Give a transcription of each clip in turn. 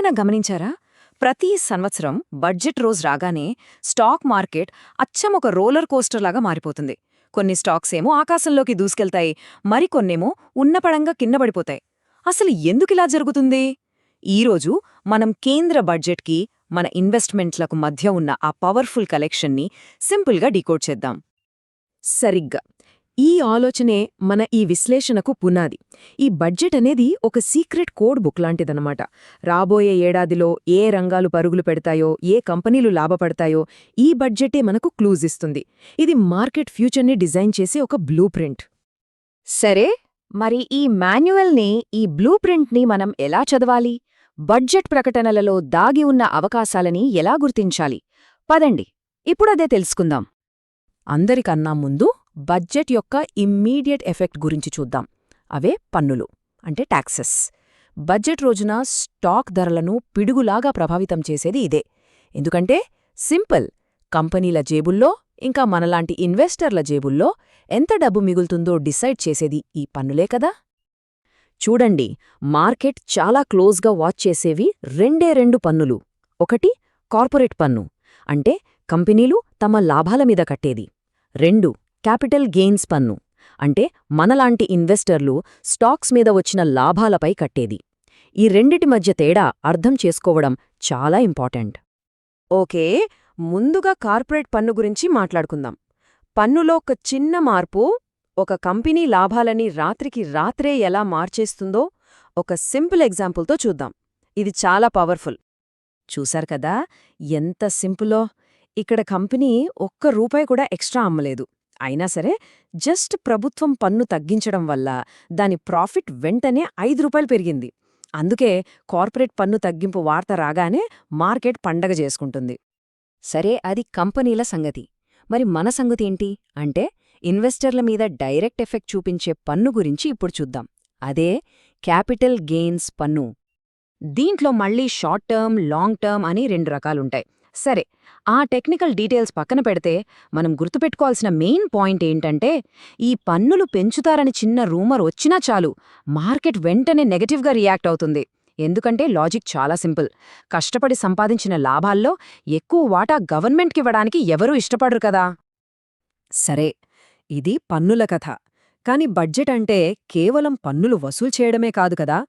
ఎప్పుడైనా గమనించారా? ప్రతి సంవత్సరం బడ్జెట్ రోజు రాగానే స్టాక్ మార్కెట్ అచ్చం ఒక రోలర్ కోస్టర్ లాగా మారిపోతుంది. కొన్ని స్టాక్స్ ఏమో ఆకాశంలోకి దూసుకెళ్తాయి, మరికొన్నేమో ఉన్నపడంగా కిందపడిపోతాయి. అసలు ఎందుకిలా జరుగుతుంది? ఈరోజు మనం కేంద్ర బడ్జెట్కి మన ఇన్వెస్ట్మెంట్లకు మధ్య ఉన్న ఆ పవర్ఫుల్ కలెక్షన్ని సింపుల్గా డీకోడ్ చేద్దాం. సరిగ్గా ఈ ఆలోచనే మన ఈ విశ్లేషణకు పునాది. ఈ బడ్జెట్ అనేది ఒక సీక్రెట్ కోడ్ బుక్ లాంటిదన్నమాట. రాబోయే ఏడాదిలో ఏ రంగాలు పరుగులు పెడతాయో, ఏ కంపెనీలు లాభపడతాయో ఈ బడ్జెటే మనకు క్లూజ్ ఇస్తుంది. ఇది మార్కెట్ ఫ్యూచర్ని డిజైన్ చేసే ఒక బ్లూ ప్రింట్. సరే, మరి ఈ మాన్యువల్ని, ఈ బ్లూ ప్రింట్ని మనం ఎలా చదవాలి? బడ్జెట్ ప్రకటనలలో దాగి ఉన్న అవకాశాలని ఎలా గుర్తించాలి? పదండి, ఇప్పుడదే తెలుసుకుందాం. అందరికన్నా ముందు బడ్జెట్ యొక్క ఇమ్మీడియట్ ఎఫెక్ట్ గురించి చూద్దాం. అవే పన్నులు, అంటే టాక్సెస్. బడ్జెట్ రోజున స్టాక్ ధరలను పిడుగులాగా ప్రభావితం చేసేది ఇదే. ఎందుకంటే సింపుల్, కంపెనీల జేబుల్లో ఇంకా మనలాంటి ఇన్వెస్టర్ల జేబుల్లో ఎంత డబ్బు మిగులుతుందో డిసైడ్ చేసేది ఈ పన్నులే కదా. చూడండి, మార్కెట్ చాలా క్లోజ్గా వాచ్ చేసేవి రెండు పన్నులు. ఒకటి కార్పొరేట్ పన్ను, అంటే కంపెనీలు తమ లాభాల మీద కట్టేది. 2 క్యాపిటల్ గెయిన్స్ పన్ను, అంటే మనలాంటి ఇన్వెస్టర్లు స్టాక్స్ మీద వచ్చిన లాభాలపై కట్టేది. ఈ రెండిటి మధ్య తేడా అర్థం చేసుకోవడం చాలా ఇంపార్టెంట్. ఓకే, ముందుగా కార్పొరేట్ పన్ను గురించి మాట్లాడుకుందాం. పన్నులో ఒక చిన్న మార్పు ఒక కంపెనీ లాభాలని రాత్రికి రాత్రే ఎలా మార్చేస్తుందో ఒక సింపుల్ ఎగ్జాంపుల్తో చూద్దాం. ఇది చాలా పవర్ఫుల్. చూశారు కదా ఎంత సింపులో? ఇక్కడ కంపెనీ ₹1 కూడా ఎక్స్ట్రా అమ్మలేదు. అయినా సరే జస్ట్ ప్రభుత్వం పన్ను తగ్గించడం వల్ల దాని ప్రాఫిట్ వెంటనే ₹5 పెరిగింది. అందుకే కార్పొరేట్ పన్ను తగ్గింపు వార్త రాగానే మార్కెట్ పండగ చేసుకుంటుంది. సరే, అది కంపెనీల సంగతి. మరి మన సంగతి ఏంటి అంటే, ఇన్వెస్టర్ల మీద డైరెక్ట్ ఎఫెక్ట్ చూపించే పన్ను గురించి ఇప్పుడు చూద్దాం. అదే క్యాపిటల్ గెయిన్స్ పన్ను. దీంట్లో మళ్ళీ షార్ట్ టర్మ్, లాంగ్ టర్మ్ అని 2 రకాలుంటాయి. సరే, ఆ టెక్నికల్ డీటెయిల్స్ పక్కన పెడితే మనం గుర్తుపెట్టుకోవాల్సిన మెయిన్ పాయింట్ ఏంటంటే, ఈ పన్నులు పెంచుతారని చిన్న రూమర్ వచ్చినా చాలు మార్కెట్ వెంటనే నెగటివ్గా రియాక్ట్ అవుతుంది. ఎందుకంటే లాజిక్ చాలా సింపుల్. కష్టపడి సంపాదించిన లాభాల్లో ఎక్కువ వాటా గవర్నమెంట్కివ్వడానికి ఎవరూ ఇష్టపడరు కదా. సరే, ఇది పన్నుల కథ. కాని బడ్జెట్ అంటే కేవలం పన్నులు వసూలు చేయడమే కాదు కదా.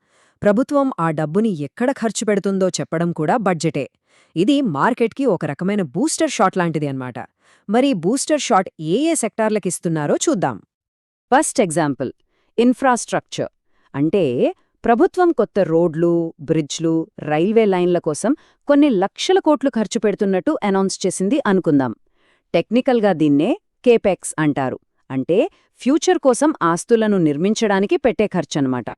ప్రభుత్వం ఆ డబ్బుని ఎక్కడ ఖర్చు పెడుతుందో చెప్పడం కూడా బడ్జెటే. ఇది మార్కెట్కి ఒక రకమైన బూస్టర్ షాట్ లాంటిది అన్నమాట. మరి బూస్టర్ షాట్ ఏ ఏ సెక్టార్లకిస్తున్నారో చూద్దాం. First example, infrastructure. అంటే ప్రభుత్వం కొత్త రోడ్లు, బ్రిడ్జ్లు, రైల్వే లైన్ల కోసం కొన్ని లక్షల కోట్లు ఖర్చు పెడుతున్నట్టు అనౌన్స్ చేసింది అనుకుందాం. టెక్నికల్గా దీన్నే కేపెక్స్ అంటారు. అంటే ఫ్యూచర్ కోసం ఆస్తులను నిర్మించడానికి పెట్టే ఖర్చన్నమాట.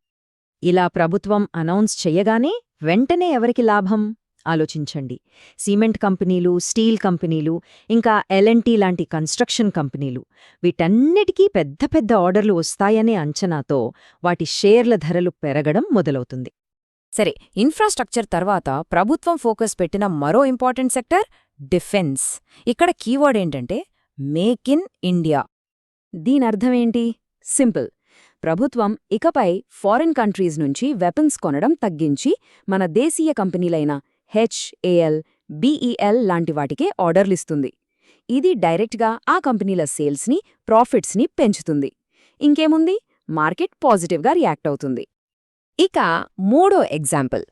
ఇలా ప్రభుత్వం అనౌన్స్ చెయ్యగానే వెంటనే ఎవరికి లాభం? ఆలోచించండి. సిమెంట్ కంపెనీలు, స్టీల్ కంపెనీలు, ఇంకా L&T లాంటి కన్స్ట్రక్షన్ కంపెనీలు, వీటన్నిటికీ పెద్ద పెద్ద ఆర్డర్లు వస్తాయనే అంచనాతో వాటి షేర్ల ధరలు పెరగడం మొదలవుతుంది. సరే, ఇన్ఫ్రాస్ట్రక్చర్ తర్వాత ప్రభుత్వం ఫోకస్ పెట్టిన మరో ఇంపార్టెంట్ సెక్టర్ డిఫెన్స్. ఇక్కడ కీవర్డ్ ఏంటంటే మేక్ ఇన్ ఇండియా. దీనర్థమేంటి? సింపుల్. ప్రభుత్వం ఇకపై ఫారిన్ కంట్రీస్ నుంచి వెపన్స్ కొనడం తగ్గించి మన దేశీయ కంపెనీలైన HAL, BEL లాంటి వాటికే ఆర్డర్లిస్తుంది. ఇది డైరెక్ట్గా ఆ కంపెనీల సేల్స్ని, ప్రాఫిట్స్ని పెంచుతుంది. ఇంకేముంది, మార్కెట్ పాజిటివ్గా రియాక్ట్ అవుతుంది. ఇక మూడో ఎగ్జాంపుల్,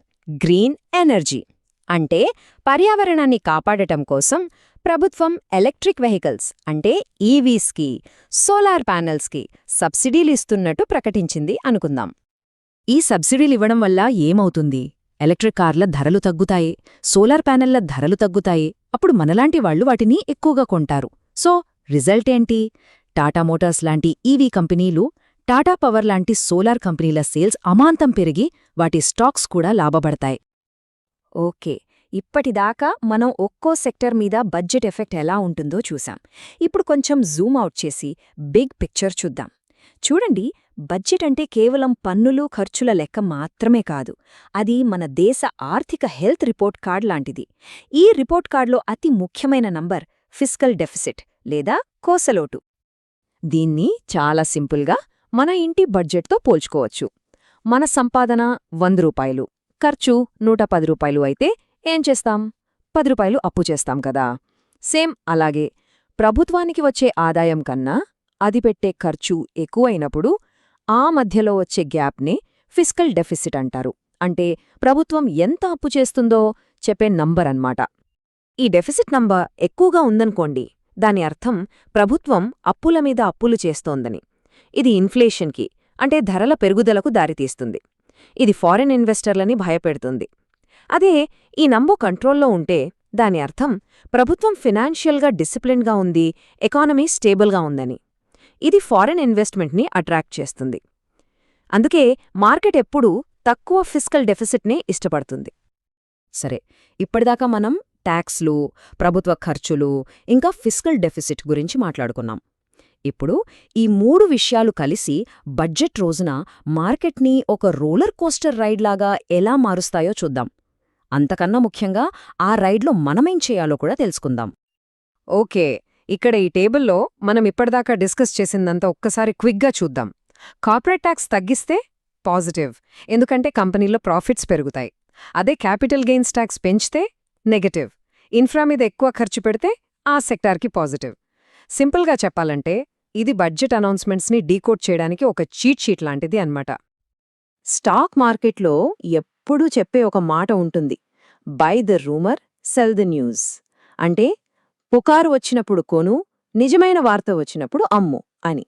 గ్రీన్ ఎనర్జీ. అంటే పర్యావరణాన్ని కాపాడటం కోసం ప్రభుత్వం ఎలక్ట్రిక్ వెహికల్స్ అంటే ఈవీస్కి, సోలార్ ప్యానెల్స్కి సబ్సిడీలిస్తున్నట్టు ప్రకటించింది అనుకుందాం. ఈ సబ్సిడీలివ్వడం వల్ల ఏమవుతుంది? ఎలక్ట్రిక్ కార్ల ధరలు తగ్గుతాయి, సోలార్ ప్యానెళ్ల ధరలు తగ్గుతాయి. అప్పుడు మనలాంటి వాళ్లు వాటిని ఎక్కువగా కొంటారు. సో రిజల్ట్ ఏంటి? టాటా మోటార్స్ లాంటి ఈవీ కంపెనీలు, టాటా పవర్ లాంటి సోలార్ కంపెనీల సేల్స్ అమాంతం పెరిగి వాటి స్టాక్స్ కూడా లాభపడతాయి. ఓకే, ఇప్పటిదాకా మనం ఒక్కో సెక్టర్ మీద బడ్జెట్ ఎఫెక్ట్ ఎలా ఉంటుందో చూసాం. ఇప్పుడు కొంచెం జూమ్ అవుట్ చేసి బిగ్ పిక్చర్ చూద్దాం. చూడండి, బడ్జెట్ అంటే కేవలం పన్నులు, ఖర్చుల లెక్క మాత్రమే కాదు. అది మన దేశ ఆర్థిక హెల్త్ రిపోర్ట్ కార్డ్ లాంటిది. ఈ రిపోర్ట్ కార్డులో అతి ముఖ్యమైన నంబర్ ఫిస్కల్ డెఫిసిట్ లేదా కోసలోటు. దీన్ని చాలా సింపుల్గా మన ఇంటి బడ్జెట్తో పోల్చుకోవచ్చు. మన సంపాదన ₹100, ఖర్చు 110 రూపాయలు అయితే ఏం చేస్తాం? 10 రూపాయలు అప్పు చేస్తాం కదా. సేమ్ అలాగే ప్రభుత్వానికి వచ్చే ఆదాయం కన్నా అది పెట్టే ఖర్చు ఎక్కువైనప్పుడు ఆ మధ్యలో వచ్చే గ్యాప్నే ఫిస్కల్ డెఫిసిట్ అంటారు. అంటే ప్రభుత్వం ఎంత అప్పు చేస్తుందో చెప్పే నంబర్ అన్నమాట. ఈ డెఫిసిట్ నంబర్ ఎక్కువగా ఉందనుకోండి, దాని అర్థం ప్రభుత్వం అప్పుల మీద అప్పులు చేస్తోందని. ఇది ఇన్ఫ్లేషన్కి, అంటే ధరల పెరుగుదలకు దారితీస్తుంది. ఇది ఫారిన్ ఇన్వెస్టర్లని భయపెడుతుంది. అదే ఈ నంబర్ కంట్రోల్లో ఉంటే దాని అర్థం ప్రభుత్వం ఫినాన్షియల్గా డిసిప్లిన్గా ఉంది, ఎకానమీ స్టేబుల్గా ఉందని. ఇది ఫారిన్ ఇన్వెస్ట్మెంట్ని అట్రాక్ట్ చేస్తుంది. అందుకే మార్కెట్ ఎప్పుడూ తక్కువ ఫిస్కల్ డెఫిసిట్నే ఇష్టపడుతుంది. సరే, ఇప్పటిదాకా మనం ట్యాక్స్లు, ప్రభుత్వ ఖర్చులు, ఇంకా ఫిస్కల్ డెఫిసిట్ గురించి మాట్లాడుకున్నాం. ఇప్పుడు ఈ 3 విషయాలు కలిసి బడ్జెట్ రోజున మార్కెట్ని ఒక రోలర్ కోస్టర్ రైడ్ లాగా ఎలా మారుస్తాయో చూద్దాం. అంతకన్నా ముఖ్యంగా ఆ రైడ్లో మనమేం చేయాలో కూడా తెలుసుకుందాం. ఓకే, ఇక్కడ ఈ టేబుల్లో మనం ఇప్పటిదాకా డిస్కస్ చేసిందంతా ఒక్కసారి క్విక్గా చూద్దాం. కార్పొరేట్ ట్యాక్స్ తగ్గిస్తే పాజిటివ్, ఎందుకంటే కంపెనీలో ప్రాఫిట్స్ పెరుగుతాయి. అదే క్యాపిటల్ గెయిన్స్ ట్యాక్స్ పెంచితే నెగటివ్. ఇన్ఫ్రా మీద ఎక్కువ ఖర్చు పెడితే ఆ సెక్టార్కి పాజిటివ్. సింపుల్గా చెప్పాలంటే ఇది బడ్జెట్ అనౌన్స్మెంట్స్ని డీకోడ్ చేయడానికి ఒక చీట్ షీట్ లాంటిది అన్నమాట. స్టాక్ మార్కెట్లో ఎప్పుడూ చెప్పే ఒక మాట ఉంటుంది, by the rumour, cell the news. అంటే పుకారు వచ్చినప్పుడు కొను, నిజమైన వార్త వచ్చినప్పుడు అమ్ము అని.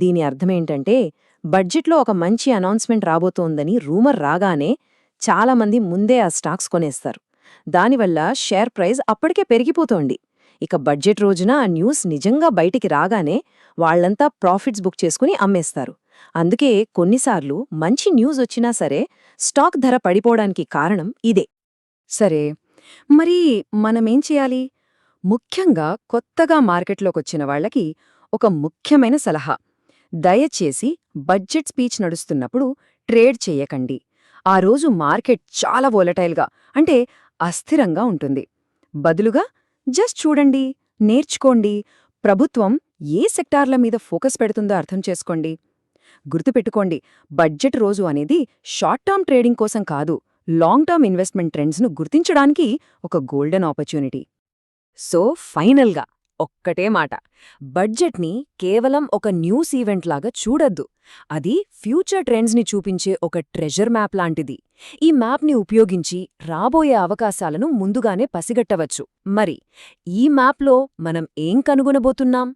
దీని అర్థమేంటంటే బడ్జెట్లో ఒక మంచి అనౌన్స్మెంట్ రాబోతోందని రూమర్ రాగానే చాలామంది ముందే ఆ స్టాక్స్ కొనేస్తారు. దానివల్ల షేర్ ప్రైస్ అప్పటికే పెరిగిపోతోంది. ఇక బడ్జెట్ రోజున ఆ న్యూస్ నిజంగా బయటికి రాగానే వాళ్లంతా ప్రాఫిట్స్ బుక్ చేసుకుని అమ్మేస్తారు. అందుకే కొన్నిసార్లు మంచి న్యూస్ వచ్చినా సరే స్టాక్ ధర పడిపోవడానికి కారణం ఇదే. సరే, మరి మనమేం చేయాలి? ముఖ్యంగా కొత్తగా మార్కెట్లోకొచ్చిన వాళ్లకి ఒక ముఖ్యమైన సలహా. దయచేసి బడ్జెట్ స్పీచ్ నడుస్తున్నప్పుడు ట్రేడ్ చెయ్యకండి. ఆ రోజు మార్కెట్ చాలా వోలటైల్గా, అంటే అస్థిరంగా ఉంటుంది. బదులుగా జస్ట్ చూడండి, నేర్చుకోండి, ప్రభుత్వం ఏ సెక్టార్ల మీద ఫోకస్ పెడుతుందో అర్థం చేసుకోండి. గుర్తుపెట్టుకోండి, బడ్జెట్ రోజు అనేది షార్ట్ టర్మ్ ట్రేడింగ్ కోసం కాదు, లాంగ్ టర్మ్ ఇన్వెస్ట్మెంట్ ట్రెండ్స్ను గుర్తించడానికి ఒక గోల్డెన్ ఆపర్చునిటీ. సో ఫైనల్గా ఒక్కటే మాట, బడ్జెట్ని కేవలం ఒక న్యూస్ ఈవెంట్ లాగా చూడొద్దు. అది ఫ్యూచర్ ట్రెండ్స్ని చూపించే ఒక ట్రెజర్ మ్యాప్ లాంటిది. ఈ మ్యాప్ని ఉపయోగించి రాబోయే అవకాశాలను ముందుగానే పసిగట్టవచ్చు. మరి ఈ మ్యాప్లో మనం ఏం కనుగొనబోతున్నాం?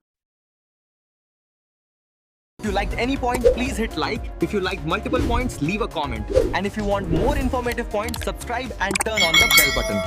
If you liked any point, please hit like. If you liked multiple points, leave a comment. And if you want more informative points, subscribe and turn on the bell button.